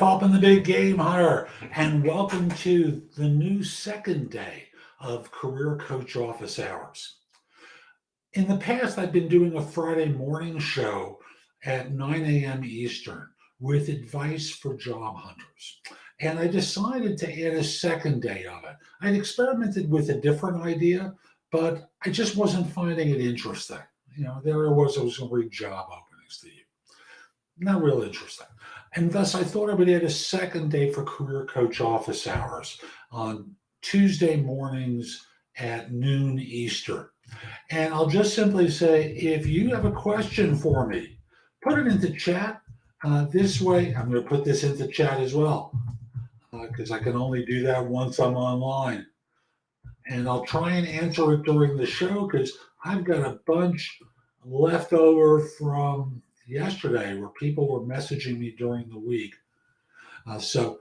Up in the Big Game Hunter, and welcome to the new second day of Career Coach Office Hours. In the past, I've been doing a Friday morning show at 9 a.m. Eastern with advice for job hunters. And I decided to add a second day of it. I'd experimented with a different idea, but I just wasn't finding it interesting. There I was going to read job openings to you. Not real interesting. And thus, I thought I would add a second day for Career Coach Office Hours on Tuesday mornings at noon Eastern. And I'll just simply say, if you have a question for me, put it into chat. This way, I'm going to put this into chat as well, because I can only do that once I'm online. And I'll try and answer it during the show, because I've got a bunch left over from yesterday where people were messaging me during the week. So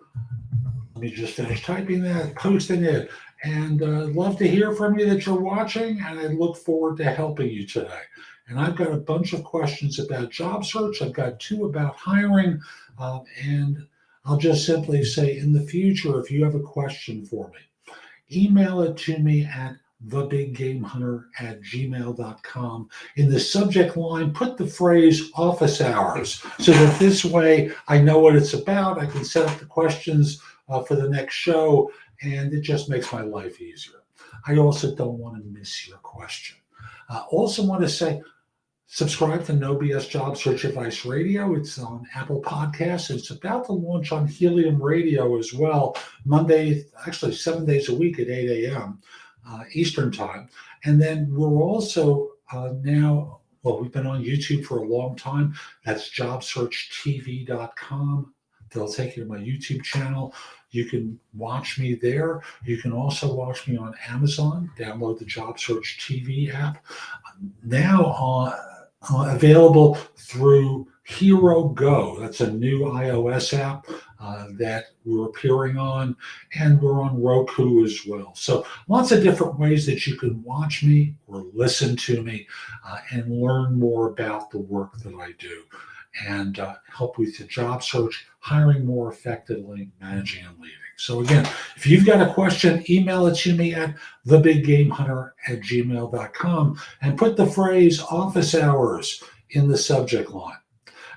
let me just finish typing that, posting it, and I'd love to hear from you that you're watching, and I look forward to helping you today. And I've got a bunch of questions about job search. I've got two about hiring, and I'll just simply say, in the future, if you have a question for me, email it to me at thebiggamehunter@gmail.com. In the subject line, put the phrase office hours, so that this way I know what it's about. I can set up the questions for the next show, and it just makes my life easier. I also don't want to miss your question. I also want to say, subscribe to No BS Job Search Advice Radio. It's on Apple Podcasts. It's about to launch on Helium Radio as well, Monday, actually 7 days a week at 8 a.m. Eastern time. And then we're also now, we've been on YouTube for a long time. That's JobSearchTV.com. They'll take you to my YouTube channel. You can watch me there. You can also watch me on Amazon. Download the JobSearch TV app. Now available through Hero Go. That's a new iOS app that we're appearing on, and we're on Roku as well. So lots of different ways that you can watch me or listen to me and learn more about the work that I do, and help with the job search, hiring more effectively, managing and leading. So again, if you've got a question, email it to me at thebiggamehunter@gmail.com and put the phrase office hours in the subject line.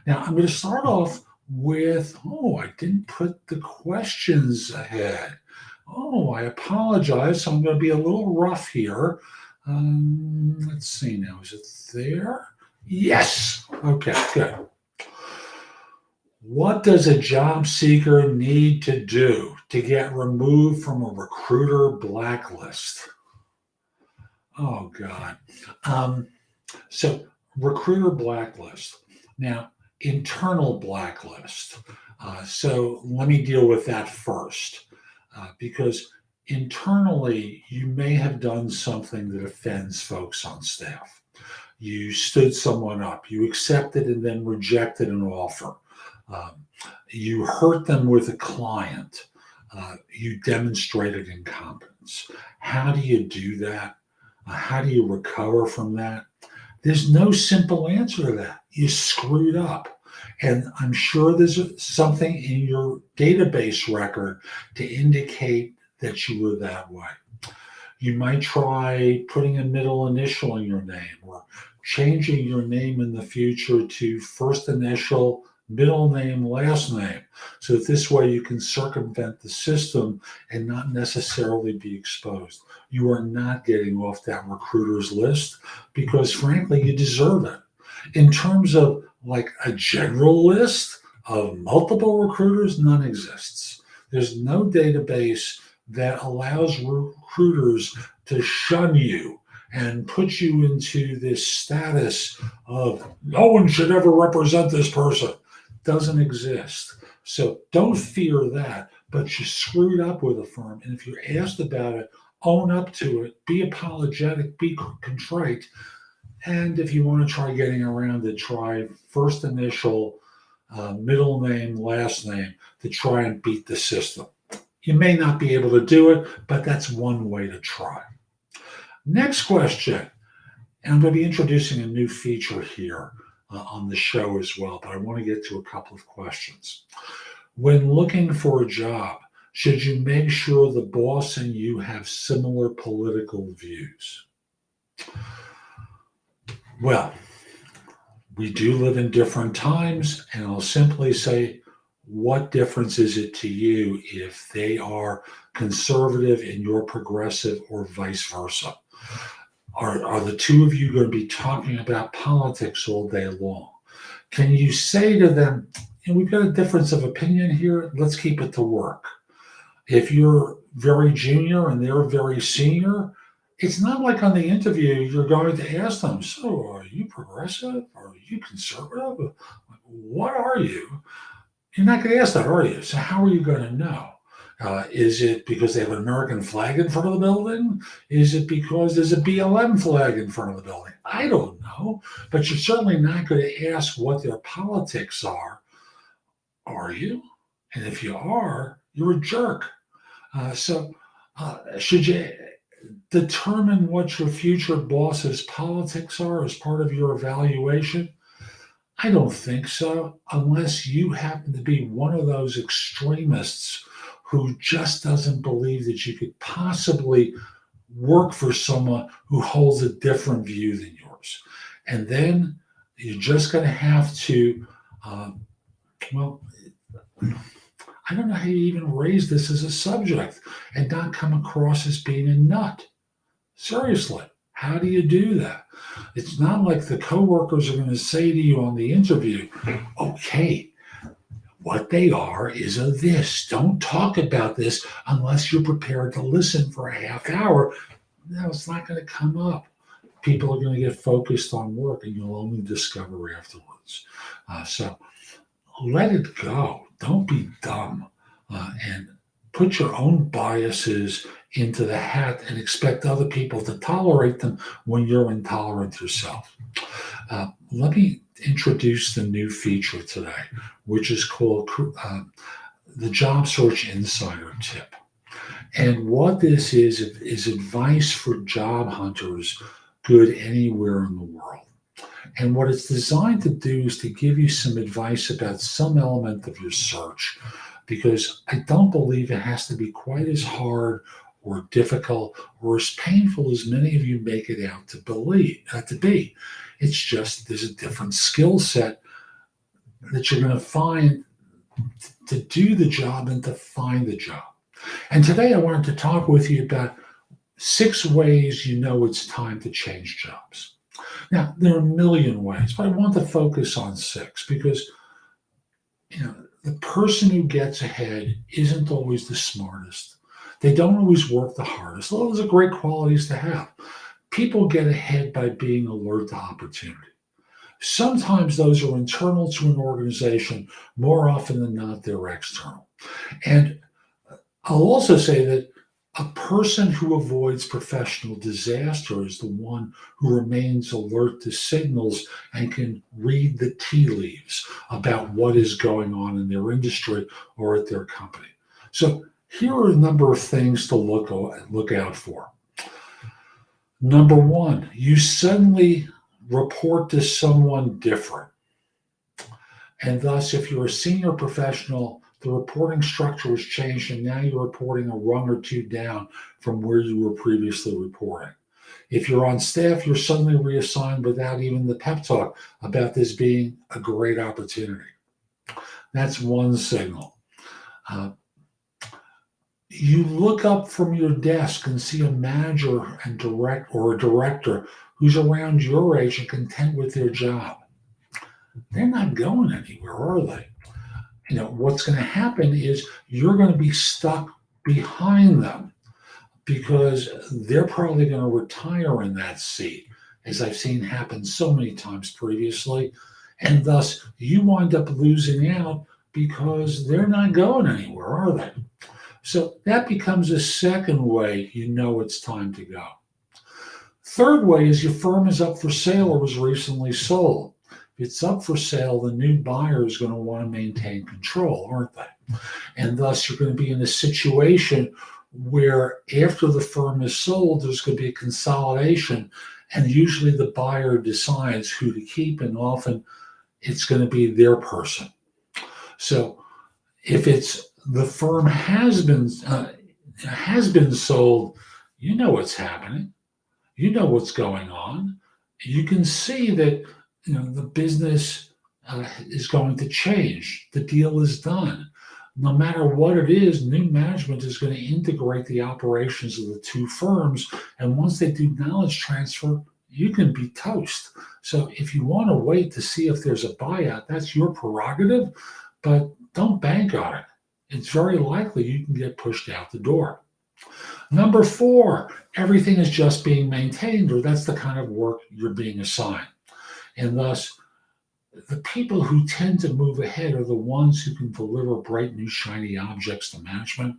Now, I'm going to start off with, I didn't put the questions ahead. I apologize. So I'm going to be a little rough here. Let's see now. Is it there? Yes. Okay, good. What does a job seeker need to do to get removed from a recruiter blacklist? Oh, God. So recruiter blacklist. Now, internal blacklist. So let me deal with that first, because internally, you may have done something that offends folks on staff. You stood someone up. You accepted and then rejected an offer. You hurt them with a client. You demonstrated incompetence. How do you do that? How do you recover from that? There's no simple answer to that. You screwed up. And I'm sure there's something in your database record to indicate that you were that way. You might try putting a middle initial in your name, or changing your name in the future to first initial, middle name, last name, so that this way you can circumvent the system and not necessarily be exposed. You are not getting off that recruiter's list because, frankly, you deserve it. In terms of like a general list of multiple recruiters, none exists. There's no database that allows recruiters to shun you and put you into this status of no one should ever represent this person. Doesn't exist. So don't fear that, but you screwed up with a firm. And if you're asked about it, own up to it, be apologetic, be contrite. And if you want to try getting around it, try first initial, middle name, last name to try and beat the system. You may not be able to do it, but that's one way to try. Next question. And I'm going to be introducing a new feature here on the show as well, but I want to get to a couple of questions. When looking for a job, should you make sure the boss and you have similar political views? Well, we do live in different times, and I'll simply say, what difference is it to you if they are conservative and you're progressive, or vice versa? Are the two of you going to be talking about politics all day long? Can you say to them, we've got a difference of opinion here, let's keep it to work? If you're very junior and they're very senior, it's not like on the interview you're going to ask them, so are you progressive? Are you conservative? What are you? You're not going to ask that, are you? So how are you going to know? Is it because they have an American flag in front of the building? Is it because there's a BLM flag in front of the building? I don't know. But you're certainly not going to ask what their politics are you? And if you are, you're a jerk. Should you determine what your future boss's politics are as part of your evaluation? I don't think so, unless you happen to be one of those extremists who just doesn't believe that you could possibly work for someone who holds a different view than yours. And then you're just going to have to, I don't know how you even raise this as a subject and not come across as being a nut. Seriously, how do you do that? It's not like the coworkers are going to say to you on the interview, okay, what they are is a this. Don't talk about this unless you're prepared to listen for a half hour. No, it's not going to come up. People are going to get focused on work, and you'll only discover afterwards. So let it go. Don't be dumb, and put your own biases into the hat and expect other people to tolerate them when you're intolerant yourself. Let me introduce the new feature today, which is called the Job Search Insider Tip. And what this is advice for job hunters good anywhere in the world. And what it's designed to do is to give you some advice about some element of your search, because I don't believe it has to be quite as hard or difficult or as painful as many of you make it out to be. It's just there's a different skill set that you're going to find to do the job and to find the job. And today I wanted to talk with you about 6 ways you know it's time to change jobs. Now, there are a million ways, but I want to focus on 6 because, the person who gets ahead isn't always the smartest. They don't always work the hardest. Well, those are great qualities to have. People get ahead by being alert to opportunity. Sometimes those are internal to an organization. More often than not, they're external. And I'll also say that a person who avoids professional disaster is the one who remains alert to signals and can read the tea leaves about what is going on in their industry or at their company. So here are a number of things to look out for. Number 1, you suddenly report to someone different. And thus, if you're a senior professional, the reporting structure has changed, and now you're reporting a rung or 2 down from where you were previously reporting. If you're on staff, you're suddenly reassigned without even the pep talk about this being a great opportunity. That's one signal. You look up from your desk and see a manager and a director who's around your age and content with their job. They're not going anywhere, are they? What's going to happen is you're going to be stuck behind them because they're probably going to retire in that seat, as I've seen happen so many times previously. And thus you wind up losing out because they're not going anywhere, are they? So that becomes a second way you know it's time to go. Third way is your firm is up for sale or was recently sold. If it's up for sale, the new buyer is going to want to maintain control, aren't they? And thus you're going to be in a situation where after the firm is sold, there's going to be a consolidation, and usually the buyer decides who to keep, and often it's going to be their person. So If it's the firm has been sold, you know what's happening. You know what's going on. You can see that the business is going to change. The deal is done. No matter what it is, new management is going to integrate the operations of the two firms. And once they do knowledge transfer, you can be toast. So if you want to wait to see if there's a buyout, that's your prerogative, but don't bank on it. It's very likely you can get pushed out the door. Number 4, everything is just being maintained, or that's the kind of work you're being assigned. And thus, the people who tend to move ahead are the ones who can deliver bright, new, shiny objects to management.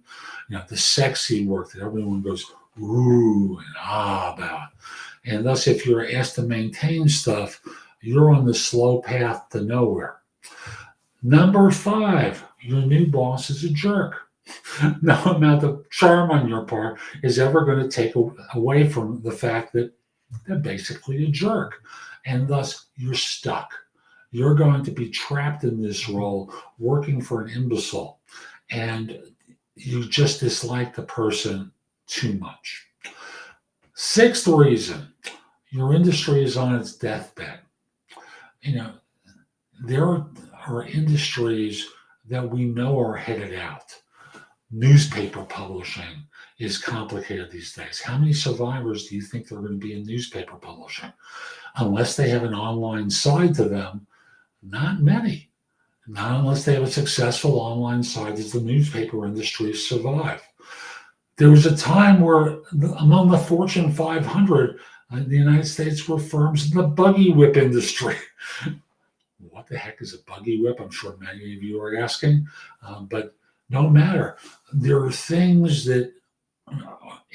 The sexy work that everyone goes, ooh, and ah about. And thus, if you're asked to maintain stuff, you're on the slow path to nowhere. Number 5, your new boss is a jerk. No amount of charm on your part is ever going to take away from the fact that they're basically a jerk. And thus, you're stuck. You're going to be trapped in this role, working for an imbecile. And you just dislike the person too much. 6th reason, your industry is on its deathbed. There are industries that we know are headed out. Newspaper publishing is complicated these days. How many survivors do you think there are going to be in newspaper publishing? Unless they have an online side to them, not many. Not unless they have a successful online side does the newspaper industry survive. There was a time where among the Fortune 500 in the United States were firms in the buggy whip industry. What the heck is a buggy whip? I'm sure many of you are asking, but no matter. There are things that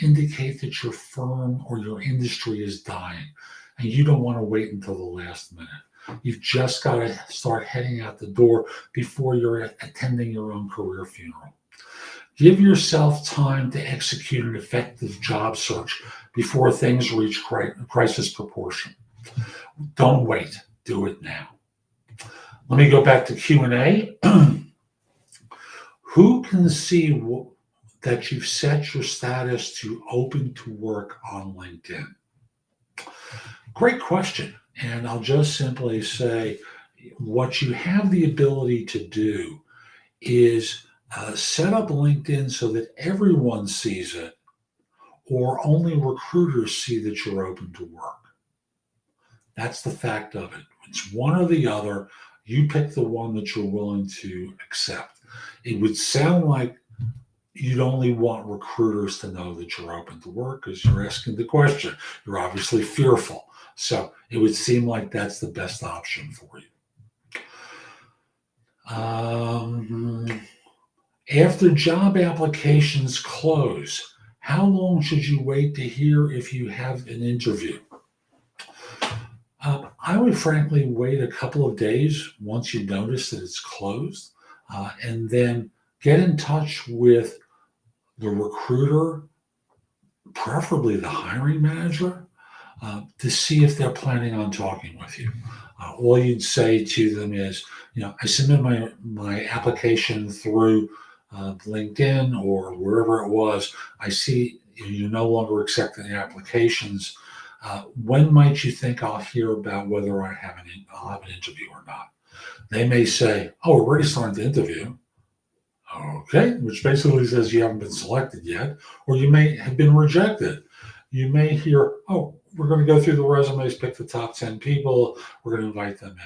indicate that your firm or your industry is dying, and you don't want to wait until the last minute. You've just got to start heading out the door before you're attending your own career funeral. Give yourself time to execute an effective job search before things reach crisis proportion. Don't wait. Do it now. Let me go back to Q&A. Who can see that you've set your status to open to work on LinkedIn? Great question. And I'll just simply say what you have the ability to do is set up LinkedIn so that everyone sees it, or only recruiters see that you're open to work. That's the fact of it. It's one or the other. You pick the one that you're willing to accept. It would sound like you'd only want recruiters to know that you're open to work because you're asking the question. You're obviously fearful. So it would seem like that's the best option for you. After job applications close, how long should you wait to hear if you have an interview? I would frankly wait a couple of days once you notice that it's closed, and then get in touch with the recruiter, preferably the hiring manager, to see if they're planning on talking with you. All you'd say to them is, I submitted my application through LinkedIn or wherever it was. I see you're no longer accepting the applications. When might you think I'll hear about whether I'll have an interview or not? They may say, oh, we're already starting to interview. Okay, which basically says you haven't been selected yet, or you may have been rejected. You may hear, oh, we're going to go through the resumes, pick the top 10 people, we're going to invite them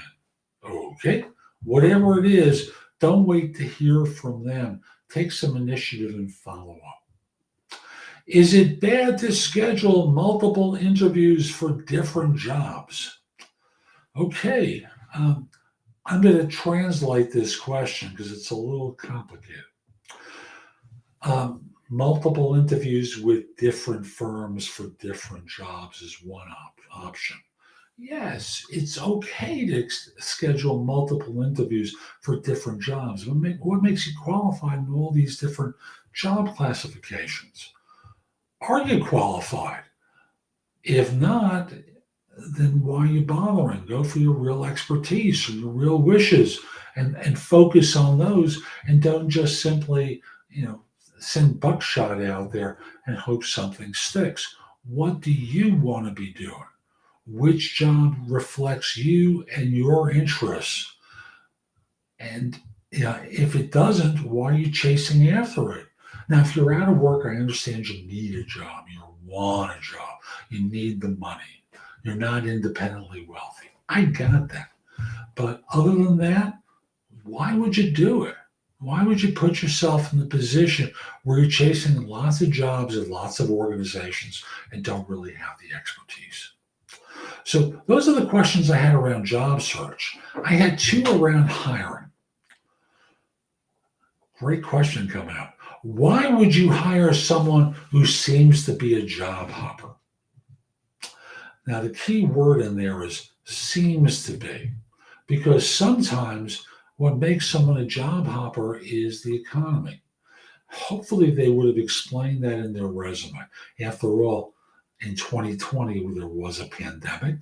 in. Okay, whatever it is, don't wait to hear from them. Take some initiative and follow up. Is it bad to schedule multiple interviews for different jobs? Okay, I'm going to translate this question because it's a little complicated. Multiple interviews with different firms for different jobs is one option. Yes, it's okay to schedule multiple interviews for different jobs. What makes you qualified in all these different job classifications? Are you qualified? If not, then why are you bothering? Go for your real expertise or your real wishes and focus on those, and don't just simply, send buckshot out there and hope something sticks. What do you want to be doing? Which job reflects you and your interests? And if it doesn't, why are you chasing after it? Now, if you're out of work, I understand you need a job. You want a job. You need the money. You're not independently wealthy. I got that. But other than that, why would you do it? Why would you put yourself in the position where you're chasing lots of jobs at lots of organizations and don't really have the expertise? So those are the questions I had around job search. I had two around hiring. Great question coming up. Why would you hire someone who seems to be a job hopper? Now, the key word in there is seems to be, because sometimes what makes someone a job hopper is the economy. Hopefully, they would have explained that in their resume. After all, in 2020, there was a pandemic.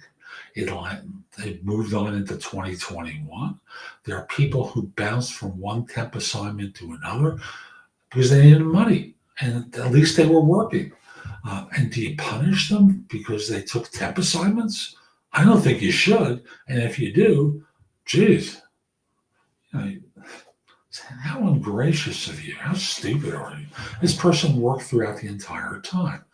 It moved on into 2021. There are people who bounced from one temp assignment to another because they needed money, and at least they were working. And do you punish them because they took temp assignments? I don't think you should. And if you do, geez, how ungracious of you. How stupid are you? This person worked throughout the entire time.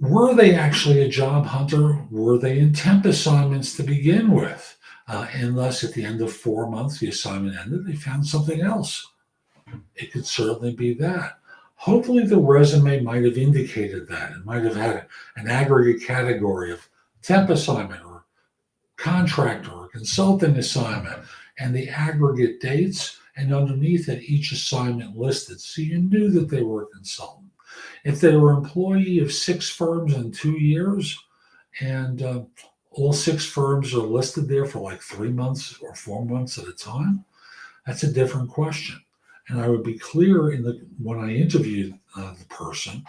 Were they actually a job hunter? Were they in temp assignments to begin with? Unless at the end of 4 months the assignment ended, they found something else. It could certainly be that. Hopefully the resume might have indicated that. It might have had an aggregate category of temp assignment or contractor or consulting assignment and the aggregate dates, and underneath it each assignment listed, so you knew that they were a consultant. If they were an employee of 6 firms in 2 years and all 6 firms are listed there for like 3 months or 4 months at a time, that's a different question. And I would be clear when I interviewed the person,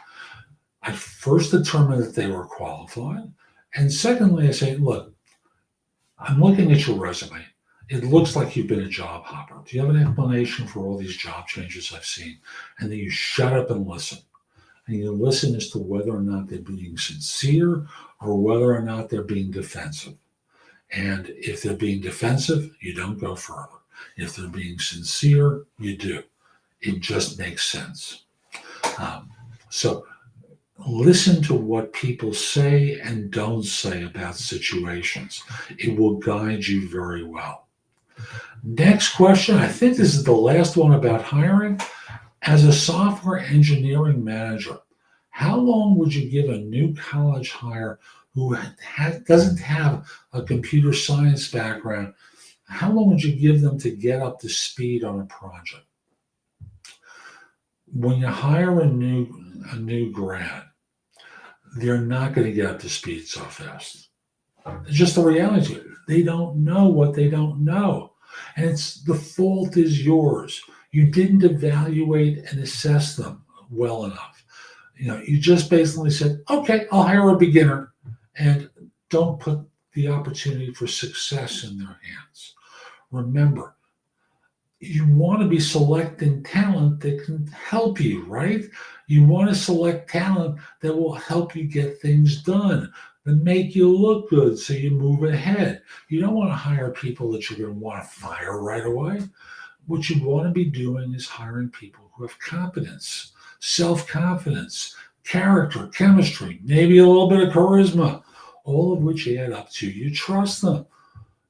I first determined that they were qualified. And secondly, I say, look, I'm looking at your resume. It looks like you've been a job hopper. Do you have an explanation for all these job changes I've seen? And then you shut up and listen. And you listen as to whether or not they're being sincere or whether or not they're being defensive. And if they're being defensive, you don't go further. If they're being sincere, you do. It just makes sense. So listen to what people say and don't say about situations. It will guide you very well. Next question. I think this is the last one about hiring. As a software engineering manager, how long would you give a new college hire who doesn't have a computer science background? How long would you give them to get up to speed on a project? When you hire a new grad, they're not going to get up to speed so fast. It's just the reality. They don't know what they don't know. And the fault is yours. You didn't evaluate and assess them well enough. You just basically said, okay, I'll hire a beginner, and don't put the opportunity for success in their hands. Remember, you want to be selecting talent that can help you, right? You want to select talent that will help you get things done, that make you look good so you move ahead. You don't want to hire people that you're going to want to fire right away. What you want to be doing is hiring people who have competence, self-confidence, character, chemistry, maybe a little bit of charisma, all of which add up to you trust them.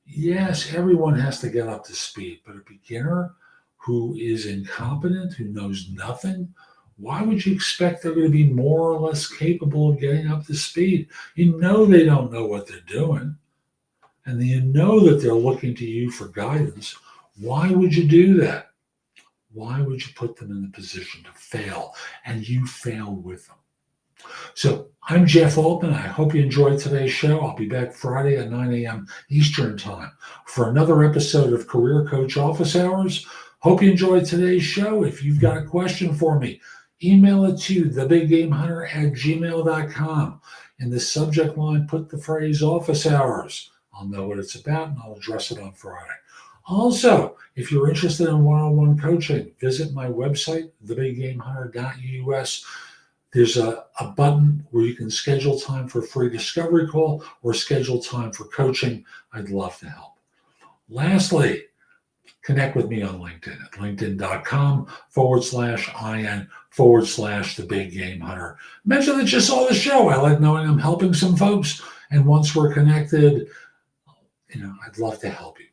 Yes, everyone has to get up to speed, but a beginner who is incompetent, who knows nothing, why would you expect they're going to be more or less capable of getting up to speed? You know they don't know what they're doing, and you know that they're looking to you for guidance. Why would you do that? Why would you put them in the position to fail, and you fail with them? So I'm Jeff Altman. I hope you enjoyed today's show. I'll be back Friday at 9 a.m. Eastern Time for another episode of Career Coach Office Hours. Hope you enjoyed today's show. If you've got a question for me, email it to thebiggamehunter@gmail.com. In the subject line, put the phrase office hours. I'll know what it's about and I'll address it on Friday. Also, if you're interested in one-on-one coaching, visit my website, thebiggamehunter.us. There's a button where you can schedule time for a free discovery call or schedule time for coaching. I'd love to help. Lastly, connect with me on LinkedIn at linkedin.com/IN/the-big-game-hunter. Mention that you saw the show. I like knowing I'm helping some folks. And once we're connected, I'd love to help you.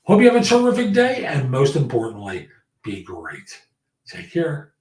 Hope you have a terrific day. And most importantly, be great. Take care.